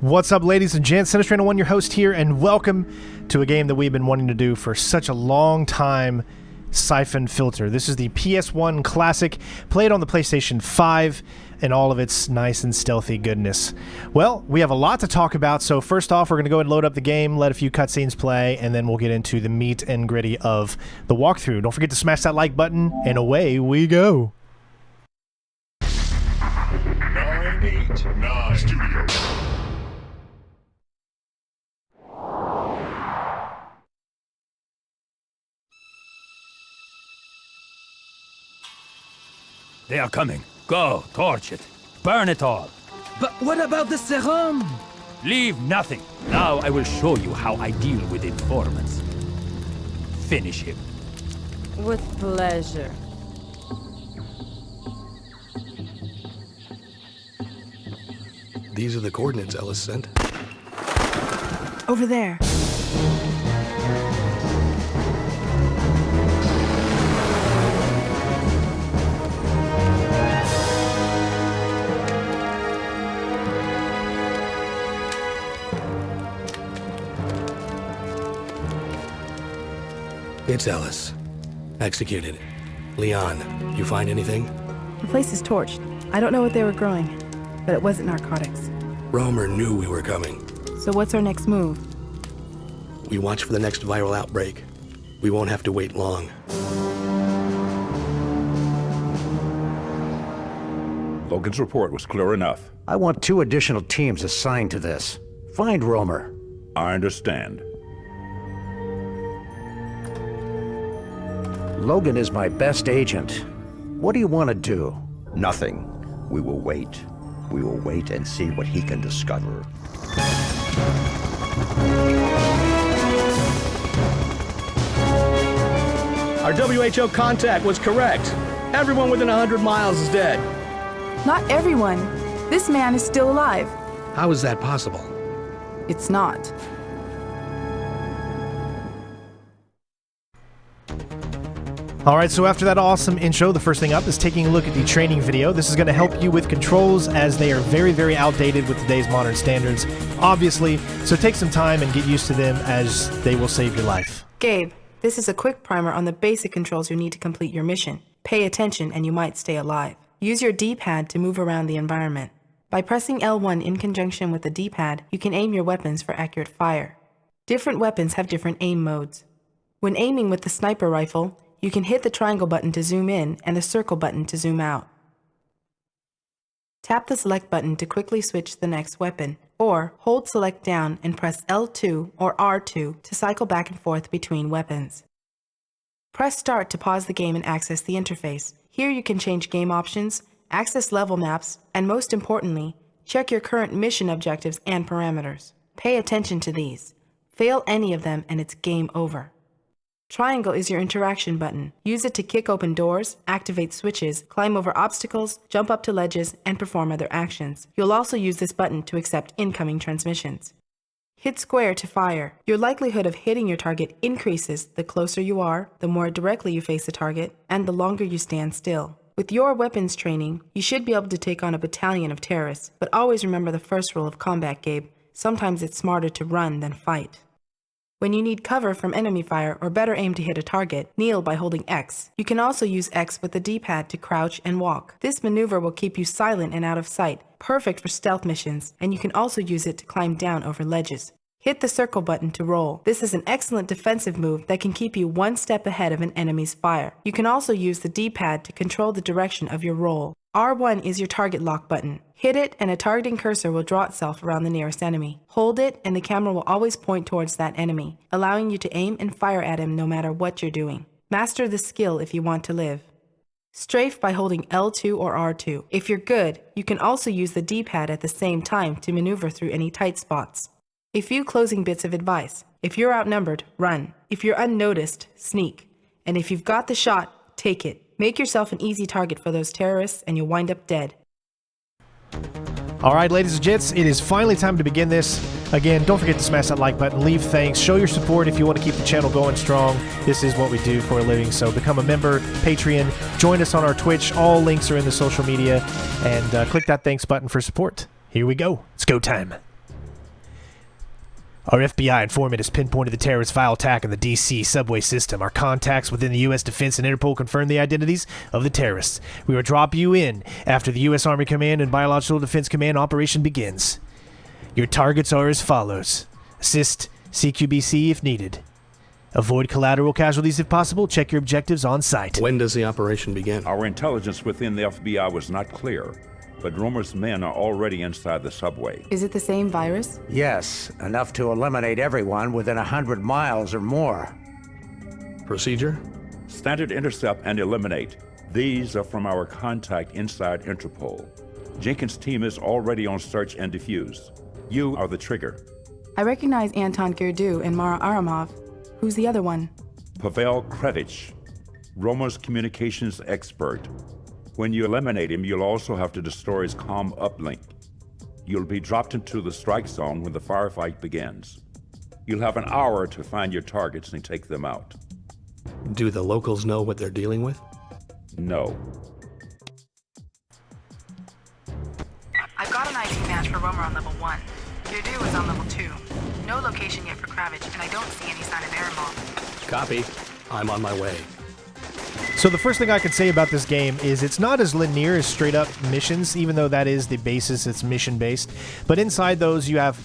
What's up, ladies and gents? Sinistrainer1, your host here, and welcome to a game that we've been wanting to do for such a long time, Syphon Filter. This is the PS1 classic, played on the PlayStation 5, and all of its nice and stealthy goodness. Well, we have a lot to talk about, so first off, we're going to go ahead and load up the game, let a few cutscenes play, and then we'll get into the meat and gritty of the walkthrough. Don't forget to smash that like button, and away we go. 989 Studio. They are coming. Go, torch it. Burn it all. But what about the serum? Leave nothing. Now I will show you how I deal with informants. Finish him. With pleasure. These are the coordinates Ellis sent. Over there. It's Ellis. Executed. Leon, you find anything? The place is torched. I don't know what they were growing, but it wasn't narcotics. Romer knew we were coming. So what's our next move? We watch for the next viral outbreak. We won't have to wait long. Logan's report was clear enough. I want 2 additional teams assigned to this. Find Romer. I understand. Logan is my best agent. What do you want to do? Nothing. We will wait. We will wait and see what he can discover. Our WHO contact was correct. Everyone within 100 miles is dead. Not everyone. This man is still alive. How is that possible? It's not. Alright, so after that awesome intro, the first thing up is taking a look at the training video. This is going to help you with controls as they are very, very outdated with today's modern standards, obviously, so take some time and get used to them as they will save your life. Gabe, this is a quick primer on the basic controls you need to complete your mission. Pay attention and you might stay alive. Use your D-pad to move around the environment. By pressing L1 in conjunction with the D-pad, you can aim your weapons for accurate fire. Different weapons have different aim modes. When aiming with the sniper rifle, you can hit the triangle button to zoom in and the circle button to zoom out. Tap the select button to quickly switch to the next weapon, or hold select down and press L2 or R2 to cycle back and forth between weapons. Press start to pause the game and access the interface. Here you can change game options, access level maps, and most importantly, check your current mission objectives and parameters. Pay attention to these. Fail any of them and it's game over. Triangle is your interaction button. Use it to kick open doors, activate switches, climb over obstacles, jump up to ledges, and perform other actions. You'll also use this button to accept incoming transmissions. Hit square to fire. Your likelihood of hitting your target increases the closer you are, the more directly you face the target, and the longer you stand still. With your weapons training, you should be able to take on a battalion of terrorists, but always remember the first rule of combat, Gabe. Sometimes it's smarter to run than fight. When you need cover from enemy fire or better aim to hit a target, kneel by holding X. You can also use X with the D-pad to crouch and walk. This maneuver will keep you silent and out of sight, perfect for stealth missions, and you can also use it to climb down over ledges. Hit the circle button to roll. This is an excellent defensive move that can keep you one step ahead of an enemy's fire. You can also use the D-pad to control the direction of your roll. R1 is your target lock button. Hit it and a targeting cursor will draw itself around the nearest enemy. Hold it and the camera will always point towards that enemy, allowing you to aim and fire at him no matter what you're doing. Master the skill if you want to live. Strafe by holding L2 or R2. If you're good, you can also use the D-pad at the same time to maneuver through any tight spots. A few closing bits of advice. If you're outnumbered, run. If you're unnoticed, sneak. And if you've got the shot, take it. Make yourself an easy target for those terrorists and you'll wind up dead. Alright, ladies and gents, it is finally time to begin this. Again, don't forget to smash that like button, leave thanks, show your support if you want to keep the channel going strong. This is what we do for a living, so become a member, Patreon, join us on our Twitch, all links are in the social media, and click that thanks button for support. Here we go. It's go time. Our FBI informant has pinpointed the terrorist vile attack on the D.C. subway system. Our contacts within the U.S. Defense and Interpol confirm the identities of the terrorists. We will drop you in after the U.S. Army Command and Biological Defense Command operation begins. Your targets are as follows. Assist CQBC if needed. Avoid collateral casualties if possible. Check your objectives on site. When does the operation begin? Our intelligence within the FBI was not clear, but Romer's men are already inside the subway. Is it the same virus? Yes, enough to eliminate everyone within 100 miles or more. Procedure? Standard intercept and eliminate. These are from our contact inside Interpol. Jenkins' team is already on search and defuse. You are the trigger. I recognize Anton Gerdu and Mara Aramov. Who's the other one? Pavel Kravitch, Romer's communications expert. When you eliminate him, you'll also have to destroy his comm uplink. You'll be dropped into the strike zone when the firefight begins. You'll have an hour to find your targets and take them out. Do the locals know what they're dealing with? No. I've got an ID match for Romer on level 1. Gerdu is on level 2. No location yet for Kravitch, and I don't see any sign of Aramov. Copy. I'm on my way. So the first thing I can say about this game is it's not as linear as straight up missions, even though that is the basis, it's mission based. But inside those you have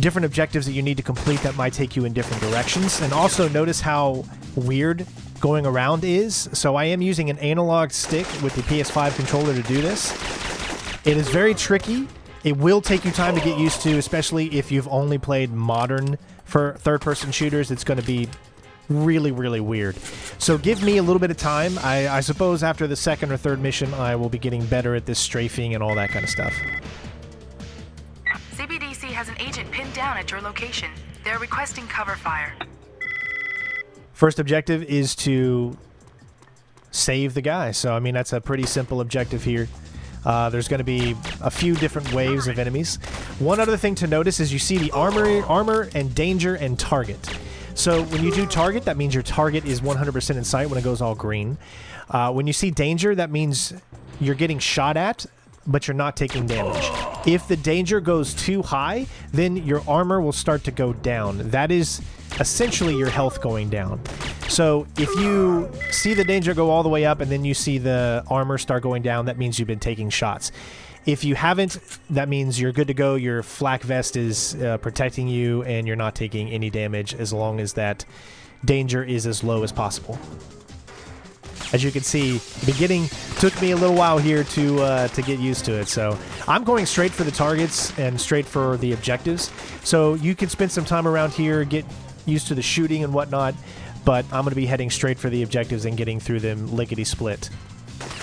different objectives that you need to complete that might take you in different directions. And also notice how weird going around is. So I am using an analog stick with the PS5 controller to do this. It is very tricky. It will take you time to get used to, especially if you've only played modern for third-person shooters. It's going to be really, really weird. So give me a little bit of time. I suppose after the second or third mission, I will be getting better at this strafing and all that kind of stuff. CBDC has an agent pinned down at your location. They're requesting cover fire. First objective is to save the guy. So, I mean, that's a pretty simple objective here. There's going to be a few different waves of enemies. One other thing to notice is you see the armor and danger and target. So when you do target, that means your target is 100% in sight when it goes all green. When you see danger, that means you're getting shot at, but you're not taking damage. If the danger goes too high, then your armor will start to go down. That is essentially your health going down. So if you see the danger go all the way up and then you see the armor start going down, that means you've been taking shots. If you haven't, that means you're good to go. Your flak vest is protecting you and you're not taking any damage as long as that danger is as low as possible. As you can see, beginning took me a little while here to get used to it. So I'm going straight for the targets and straight for the objectives. So you can spend some time around here, get used to the shooting and whatnot, but I'm going to be heading straight for the objectives and getting through them lickety-split.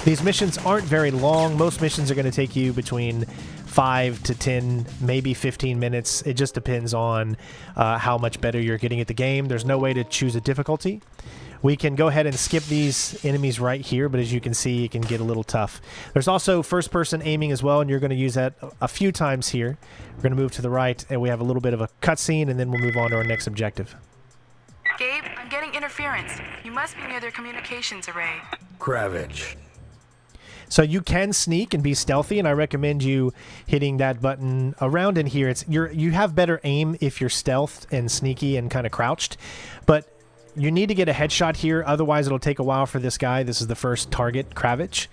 These missions aren't very long. Most missions are going to take you between 5 to 10, maybe 15 minutes. It just depends on how much better you're getting at the game. There's no way to choose a difficulty. We can go ahead and skip these enemies right here, but as you can see, it can get a little tough. There's also first-person aiming as well, and you're going to use that a few times here. We're going to move to the right, and we have a little bit of a cutscene, and then we'll move on to our next objective. Gabe, I'm getting interference. You must be near their communications array. Kravitch. So you can sneak and be stealthy, and I recommend you hitting that button around in here. You have better aim if you're stealthed and sneaky and kind of crouched, but you need to get a headshot here, otherwise it'll take a while for this guy. This is the first target, Kravitch.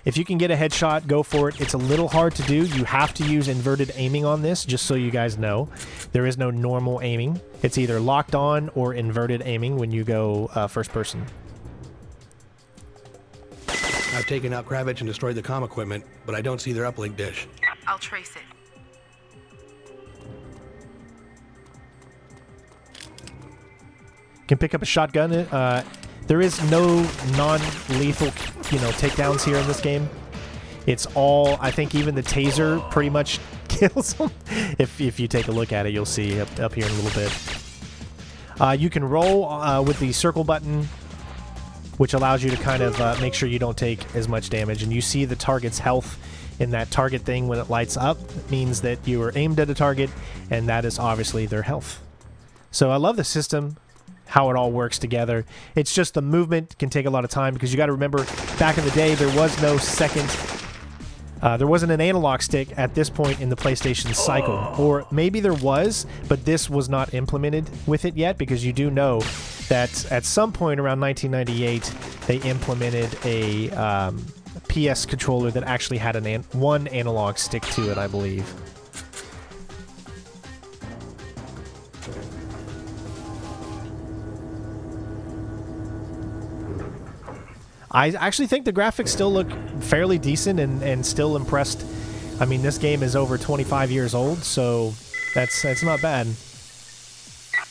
If you can get a headshot, go for it. It's a little hard to do. You have to use inverted aiming on this, just so you guys know. There is no normal aiming. It's either locked on or inverted aiming when you go first person. I've taken out Kravitch and destroyed the comm equipment, but I don't see their uplink dish. I'll trace it. Can pick up a shotgun. There is no non-lethal, takedowns here in this game. It's all, I think even the taser pretty much kills them. If you take a look at it, you'll see up here in a little bit. You can roll with the circle button, which allows you to kind of make sure you don't take as much damage. And you see the target's health in that target thing when it lights up. It means that you are aimed at a target, and that is obviously their health. So I love the system, how it all works together. It's just the movement can take a lot of time because you got to remember, back in the day, there was no second There wasn't an analog stick at this point in the PlayStation cycle, or maybe there was, but this was not implemented with it yet, because you do know that at some point around 1998, they implemented a PS controller that actually had one analog stick to it, I believe. I actually think the graphics still look fairly decent and still impressed. I mean, this game is over 25 years old, so that's not bad.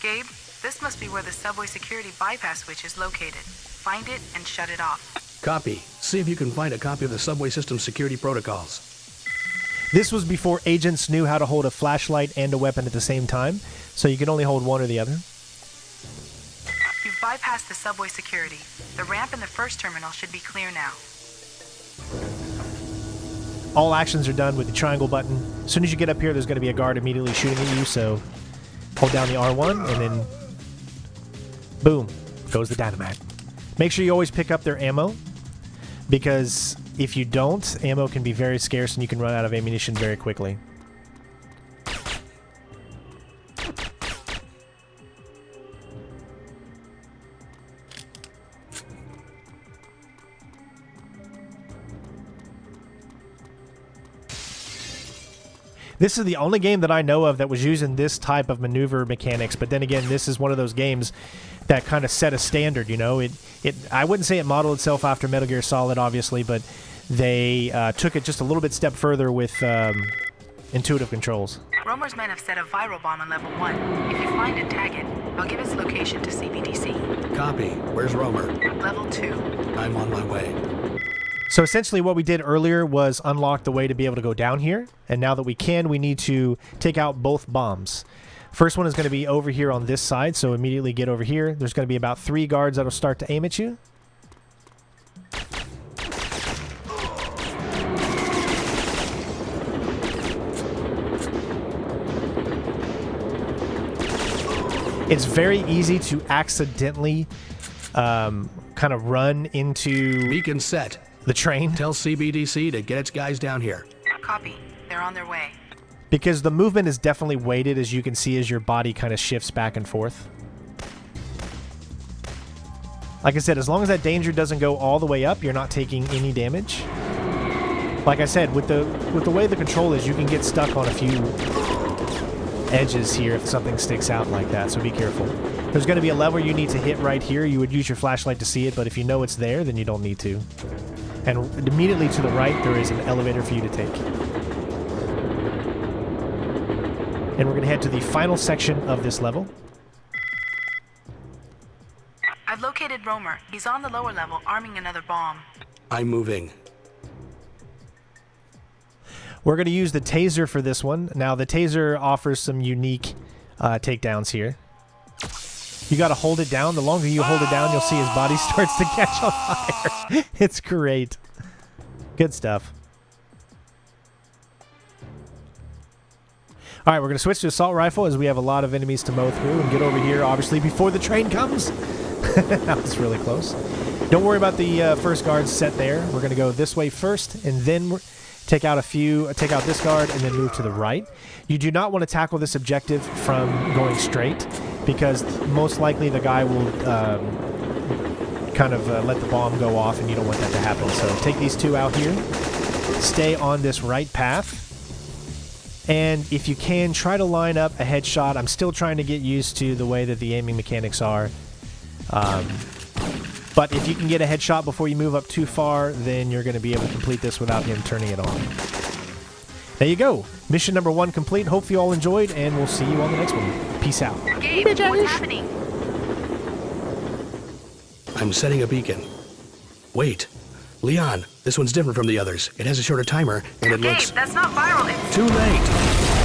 Gabe, this must be where the subway security bypass switch is located. Find it and shut it off. Copy. See if you can find a copy of the subway system's security protocols. This was before agents knew how to hold a flashlight and a weapon at the same time, so you could only hold one or the other. You've bypassed the subway security. The ramp in the first terminal should be clear now. All actions are done with the triangle button. As soon as you get up here, there's going to be a guard immediately shooting at you, so hold down the R1, and then boom, goes the dynamite. Make sure you always pick up their ammo, because if you don't, ammo can be very scarce and you can run out of ammunition very quickly. This is the only game that I know of that was using this type of maneuver mechanics, but then again, this is one of those games that kind of set a standard, you know? I wouldn't say it modeled itself after Metal Gear Solid, obviously, but they took it just a little bit step further with intuitive controls. Romer's men have set a viral bomb on level 1. If you find it, tag it. I'll give its location to CBDC. Copy. Where's Romer? Level 2. I'm on my way. So essentially what we did earlier was unlock the way to be able to go down here, and now that we can, we need to take out both bombs. First one is going to be over here on this side, so immediately get over here. There's going to be about 3 guards that'll start to aim at you. It's very easy to accidentally kind of run into Beacon set. The train. Tell CBDC to get its guys down here. Copy. They're on their way. Because the movement is definitely weighted, as you can see, as your body kind of shifts back and forth. Like I said, as long as that danger doesn't go all the way up, you're not taking any damage. Like I said, with the way the control is, you can get stuck on a few edges here if something sticks out like that, so be careful. There's going to be a lever you need to hit right here. You would use your flashlight to see it, but if you know it's there, then you don't need to. And immediately to the right, there is an elevator for you to take. And we're going to head to the final section of this level. I've located Romer. He's on the lower level, arming another bomb. I'm moving. We're going to use the taser for this one. Now, the taser offers some unique takedowns here. You got to hold it down. The longer you hold it down, you'll see his body starts to catch on fire. It's great. Good stuff. All right, we're going to switch to assault rifle as we have a lot of enemies to mow through, and get over here, obviously, before the train comes. That was really close. Don't worry about the first guard set there. We're going to go this way first, and then take out this guard, and then move to the right. You do not want to tackle this objective from going straight, because most likely the guy will kind of let the bomb go off, and you don't want that to happen. So take these 2 out here. Stay on this right path. And if you can, try to line up a headshot. I'm still trying to get used to the way that the aiming mechanics are. But if you can get a headshot before you move up too far, then you're going to be able to complete this without him turning it on. There you go. Mission number 1 complete. Hope you all enjoyed, and we'll see you on the next one. Peace out. Gabe, what's happening? I'm setting a beacon. Wait. Leon, this one's different from the others. It has a shorter timer, and it looks... Gabe, that's not viral. It's... Too late.